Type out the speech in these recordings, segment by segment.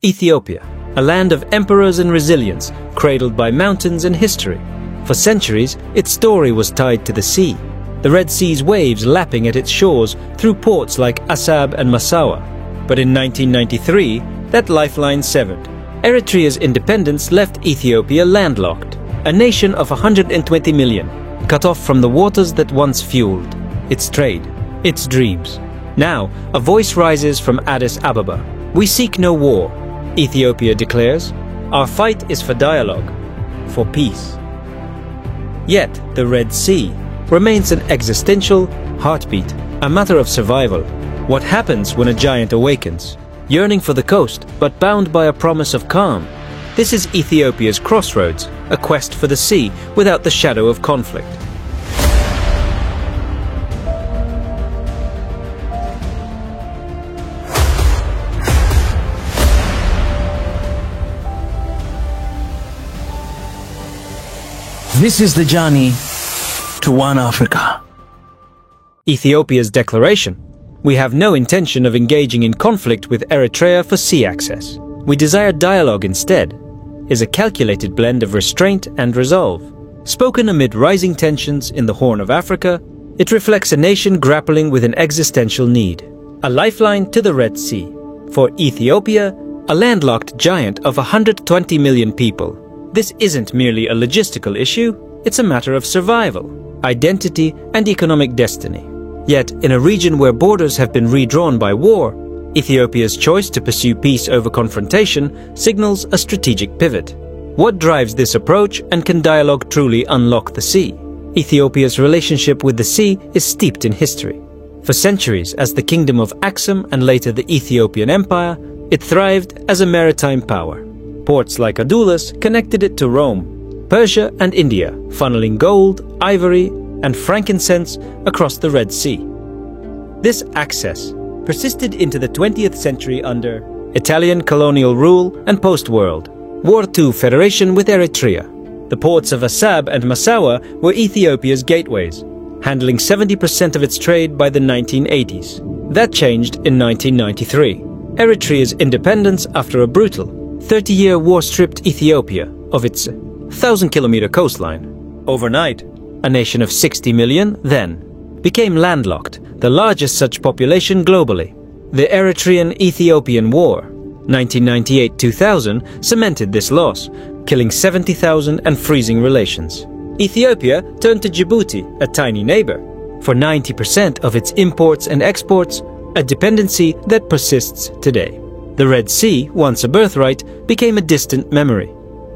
Ethiopia, a land of emperors and resilience, cradled by mountains and history. For centuries, its story was tied to the sea, the Red Sea's waves lapping at its shores through ports like Assab and Massawa. But in 1993, that lifeline severed. Eritrea's independence left Ethiopia landlocked, a nation of 120 million, cut off from the waters that once fueled its trade, its dreams. Now, a voice rises from Addis Ababa. We seek no war, Ethiopia declares. Our fight is for dialogue, for peace. Yet, the Red Sea remains an existential heartbeat, a matter of survival. What happens when a giant awakens, yearning for the coast, but bound by a promise of calm? This is Ethiopia's crossroads, a quest for the sea without the shadow of conflict. This is the journey to one Africa. Ethiopia's declaration: we have no intention of engaging in conflict with Eritrea for sea access. We desire dialogue instead, is a calculated blend of restraint and resolve. Spoken amid rising tensions in the Horn of Africa, it reflects a nation grappling with an existential need, a lifeline to the Red Sea. For Ethiopia, a landlocked giant of 120 million people, this isn't merely a logistical issue, it's a matter of survival, identity, and economic destiny. Yet, in a region where borders have been redrawn by war, Ethiopia's choice to pursue peace over confrontation signals a strategic pivot. What drives this approach, and can dialogue truly unlock the sea? Ethiopia's relationship with the sea is steeped in history. For centuries, as the kingdom of Aksum and later the Ethiopian Empire, it thrived as a maritime power. Ports like Adulis connected it to Rome, Persia and India, funneling gold, ivory, and frankincense across the Red Sea. This access persisted into the 20th century under Italian colonial rule and post-World War II federation with Eritrea. The ports of Assab and Massawa were Ethiopia's gateways, handling 70% of its trade by the 1980s. That changed in 1993. Eritrea's independence after a brutal 30-year war stripped Ethiopia of its 1,000-kilometer coastline. Overnight, a nation of 60 million then became landlocked, the largest such population globally. The Eritrean-Ethiopian War, 1998-2000, cemented this loss, killing 70,000 and freezing relations. Ethiopia turned to Djibouti, a tiny neighbor, for 90% of its imports and exports, a dependency that persists today. The Red Sea, once a birthright, became a distant memory.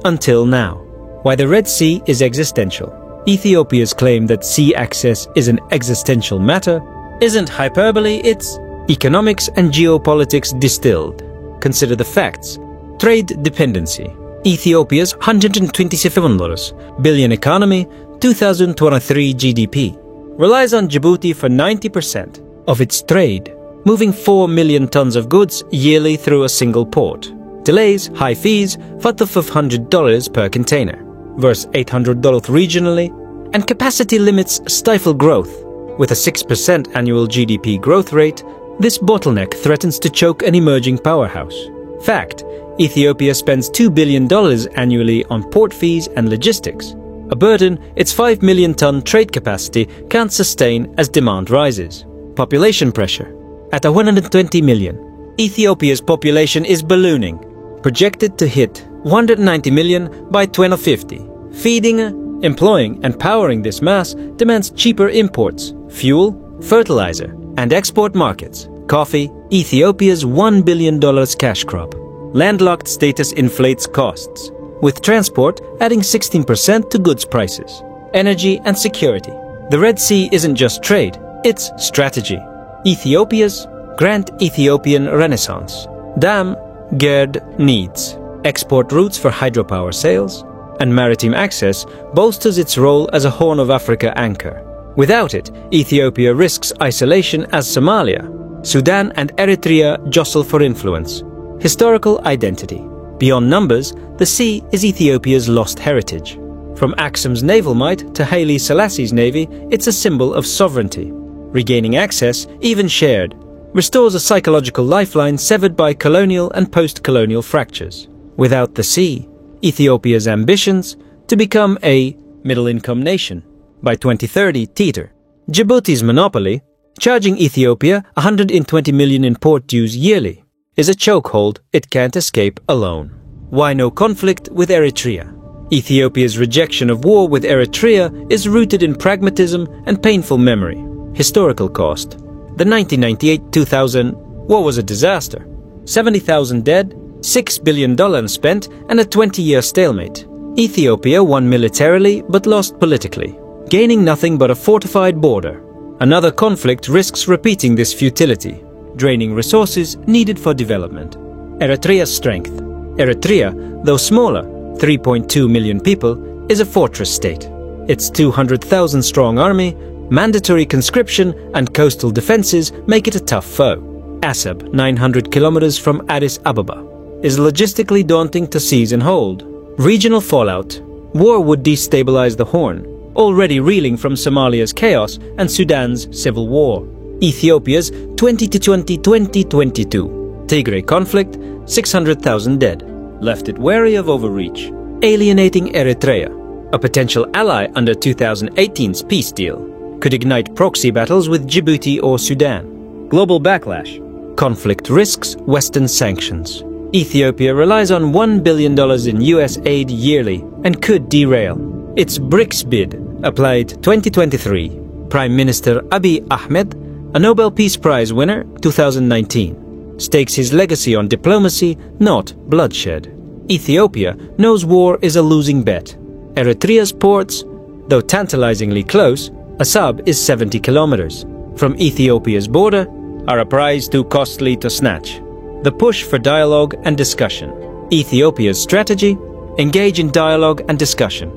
Until now. Why the Red Sea is existential. Ethiopia's claim that sea access is an existential matter isn't hyperbole, it's economics and geopolitics distilled. Consider the facts. Trade dependency. Ethiopia's $127 billion economy, 2023 GDP, relies on Djibouti for 90% of its trade, moving 4 million tons of goods yearly through a single port. Delays, high fees, worth of $100 per container, versus $800 regionally, and capacity limits stifle growth. With a 6% annual GDP growth rate, this bottleneck threatens to choke an emerging powerhouse. Fact: Ethiopia spends $2 billion annually on port fees and logistics, a burden its 5 million ton trade capacity can't sustain as demand rises. Population pressure. At 120 million, Ethiopia's population is ballooning, projected to hit 190 million by 2050. Feeding, employing, and powering this mass demands cheaper imports, fuel, fertilizer, and export markets. Coffee, Ethiopia's $1 billion cash crop. Landlocked status inflates costs, with transport adding 16% to goods prices. Energy and security. The Red Sea isn't just trade, it's strategy. Ethiopia's Grand Ethiopian Renaissance. Dam Gerd needs. Export routes for hydropower sales and maritime access bolsters its role as a Horn of Africa anchor. Without it, Ethiopia risks isolation as Somalia, Sudan and Eritrea jostle for influence. Historical identity. Beyond numbers, the sea is Ethiopia's lost heritage. From Aksum's naval might to Haile Selassie's navy, it's a symbol of sovereignty. Regaining access, even shared, restores a psychological lifeline severed by colonial and post-colonial fractures. Without the sea, Ethiopia's ambitions to become a middle-income nation by 2030 teeter. Djibouti's monopoly, charging Ethiopia $120 million in port dues yearly, is a chokehold it can't escape alone. Why no conflict with Eritrea? Ethiopia's rejection of war with Eritrea is rooted in pragmatism and painful memory. Historical cost. The 1998-2000 war was a disaster. 70,000 dead, $6 billion spent, and a 20-year stalemate. Ethiopia won militarily but lost politically, gaining nothing but a fortified border. Another conflict risks repeating this futility, draining resources needed for development. Eritrea's strength. Eritrea, though smaller, 3.2 million people, is a fortress state. Its 200,000-strong army, mandatory conscription, and coastal defenses make it a tough foe. Assab, 900 kilometers from Addis Ababa, is logistically daunting to seize and hold. Regional fallout. War would destabilize the Horn, already reeling from Somalia's chaos and Sudan's civil war. Ethiopia's 2020-2022 Tigray conflict, 600,000 dead, left it wary of overreach. Alienating Eritrea, a potential ally under 2018's peace deal, could ignite proxy battles with Djibouti or Sudan. Global backlash. Conflict risks Western sanctions. Ethiopia relies on $1 billion in US aid yearly and could derail. Its BRICS bid, applied 2023. Prime Minister Abiy Ahmed, a Nobel Peace Prize winner 2019, stakes his legacy on diplomacy, not bloodshed. Ethiopia knows war is a losing bet. Eritrea's ports, though tantalizingly close, Assab is 70 kilometers from Ethiopia's border, are a prize too costly to snatch. The push for dialogue and discussion. Ethiopia's strategy, engage in dialogue and discussion,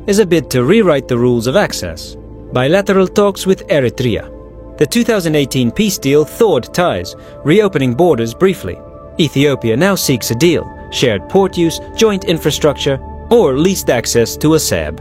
is a bid to rewrite the rules of access. Bilateral talks with Eritrea. The 2018 peace deal thawed ties, reopening borders briefly. Ethiopia now seeks a deal, shared port use, joint infrastructure, or leased access to Assab.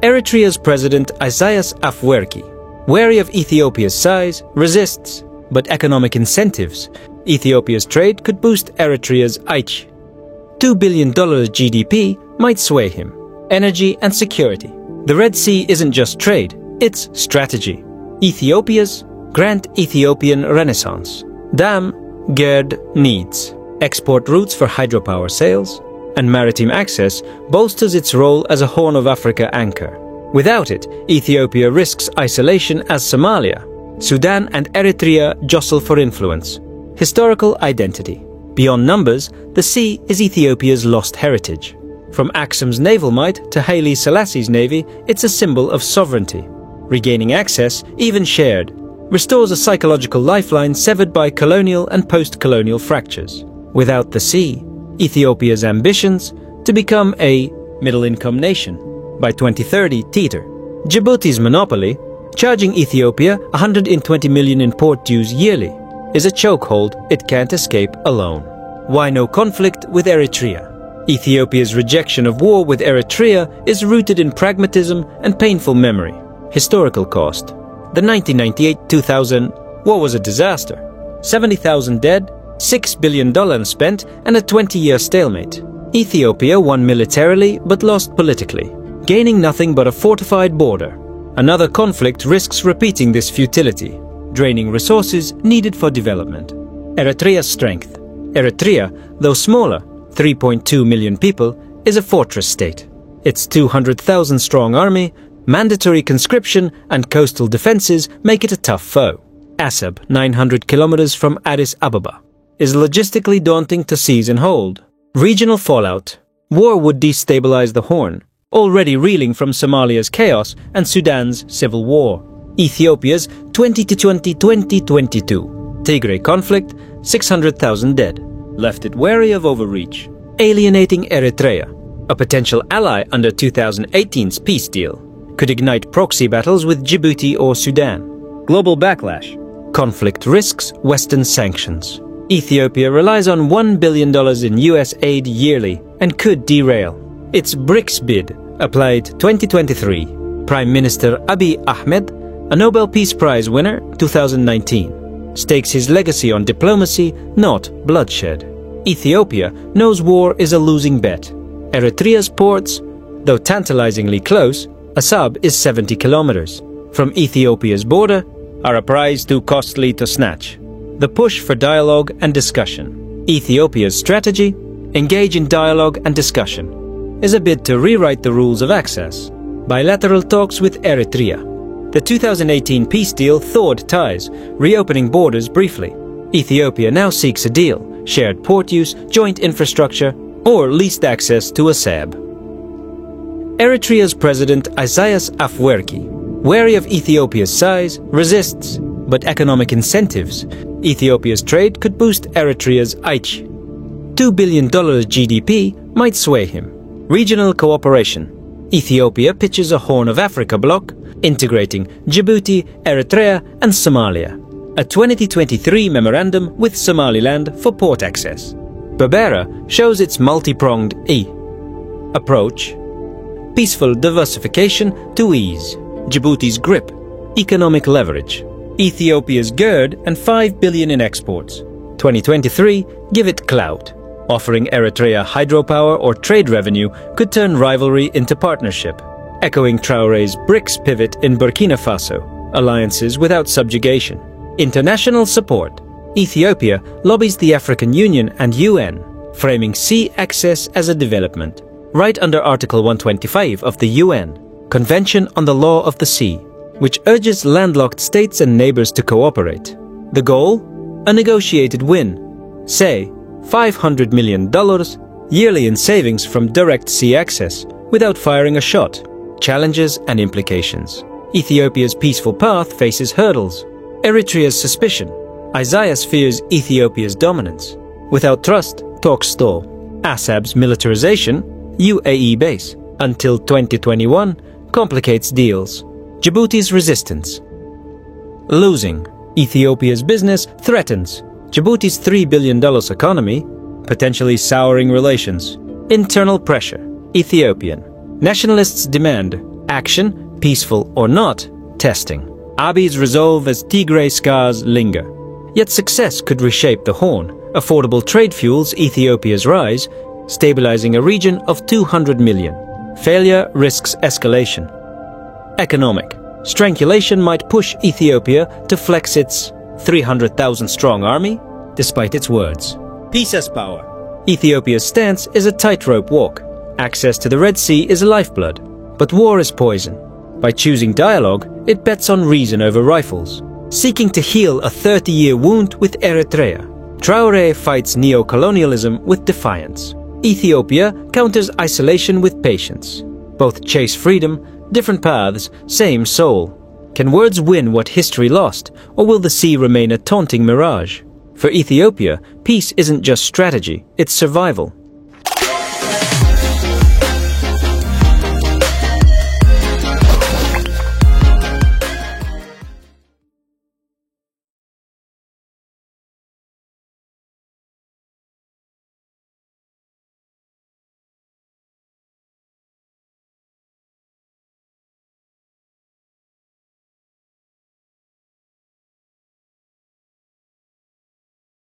Eritrea's President Isaias Afwerki, wary of Ethiopia's size, resists, but economic incentives. Ethiopia's trade could boost Eritrea's $2 billion GDP might sway him. Energy and security. The Red Sea isn't just trade, it's strategy. Ethiopia'S grant Ethiopian Renaissance. Dam Gerd needs. Export routes for hydropower sales and maritime access bolsters its role as a Horn of Africa anchor. Without it, Ethiopia risks isolation as Somalia. Sudan and Eritrea jostle for influence. Historical identity. Beyond numbers, the sea is Ethiopia's lost heritage. From Aksum's naval might to Haile Selassie's navy, it's a symbol of sovereignty. Regaining access, even shared, restores a psychological lifeline severed by colonial and post-colonial fractures. Without the sea, Ethiopia's ambitions to become a middle-income nation by 2030 teeter. Djibouti's monopoly, charging Ethiopia $120 million in port dues yearly, is a chokehold it can't escape alone. Why no conflict with Eritrea? Ethiopia's rejection of war with Eritrea is rooted in pragmatism and painful memory. Historical cost. The 1998-2000 war was a disaster. 70,000 dead, $6 billion spent, and a 20-year stalemate. Ethiopia won militarily but lost politically, gaining nothing but a fortified border. Another conflict risks repeating this futility, draining resources needed for development. Eritrea's strength. Eritrea, though smaller, 3.2 million people, is a fortress state. Its 200,000-strong army, mandatory conscription, and coastal defenses make it a tough foe. Assab, 900 kilometers from Addis Ababa, is logistically daunting to seize and hold. Regional fallout. War would destabilize the Horn, already reeling from Somalia's chaos and Sudan's civil war. Ethiopia's 2020-2022 Tigray conflict, 600,000 dead, left it wary of overreach. Alienating Eritrea, a potential ally under 2018's peace deal, could ignite proxy battles with Djibouti or Sudan. Global backlash. Conflict risks Western sanctions. Ethiopia relies on $1 billion in US aid yearly and could derail. Its BRICS bid, applied 2023. Prime Minister Abiy Ahmed, a Nobel Peace Prize winner 2019, stakes his legacy on diplomacy, not bloodshed. Ethiopia knows war is a losing bet. Eritrea's ports, though tantalizingly close, Assab is 70 kilometers from Ethiopia's border, are a prize too costly to snatch. The push for dialogue and discussion. Ethiopia's strategy, engage in dialogue and discussion, is a bid to rewrite the rules of access. Bilateral talks with Eritrea. The 2018 peace deal thawed ties, reopening borders briefly. Ethiopia now seeks a deal, shared port use, joint infrastructure, or leased access to Assab. Eritrea's president Isaias Afwerki, wary of Ethiopia's size, resists, but economic incentives. Ethiopia's trade could boost Eritrea's $2 billion GDP might sway him. Regional cooperation. Ethiopia pitches a Horn of Africa bloc, integrating Djibouti, Eritrea and Somalia. A 2023 memorandum with Somaliland for port access. Berbera shows its multi-pronged approach. Peaceful diversification to ease. Djibouti's grip. Economic leverage. Ethiopia's GERD and $5 billion in exports. 2023, give it clout. Offering Eritrea hydropower or trade revenue could turn rivalry into partnership. Echoing Traore's BRICS pivot in Burkina Faso. Alliances without subjugation. International support. Ethiopia lobbies the African Union and UN, framing sea access as a development. Right under Article 125 of the UN, Convention on the Law of the Sea, which urges landlocked states and neighbors to cooperate. The goal? A negotiated win. Say, $500 million yearly in savings from direct sea access without firing a shot. Challenges and implications. Ethiopia's peaceful path faces hurdles. Eritrea's suspicion. Isaias fears Ethiopia's dominance. Without trust, talks stall. Assab's militarization, UAE base, until 2021, complicates deals. Djibouti's resistance. Losing. Ethiopia's business threatens Djibouti's $3 billion economy, potentially souring relations. Internal pressure. Ethiopian. Nationalists demand action, peaceful or not, testing. Abiy's resolve as Tigray scars linger. Yet success could reshape the Horn. Affordable trade fuels Ethiopia's rise, stabilizing a region of 200 million. Failure risks escalation. Economic. Strangulation might push Ethiopia to flex its 300,000 strong army, despite its words. Peace as power. Ethiopia's stance is a tightrope walk. Access to the Red Sea is a lifeblood, but war is poison. By choosing dialogue, it bets on reason over rifles. Seeking to heal a 30-year wound with Eritrea, Traore fights neo-colonialism with defiance. Ethiopia counters isolation with patience. Both chase freedom, different paths, same soul. Can words win what history lost, or will the sea remain a taunting mirage? For Ethiopia, peace isn't just strategy, it's survival.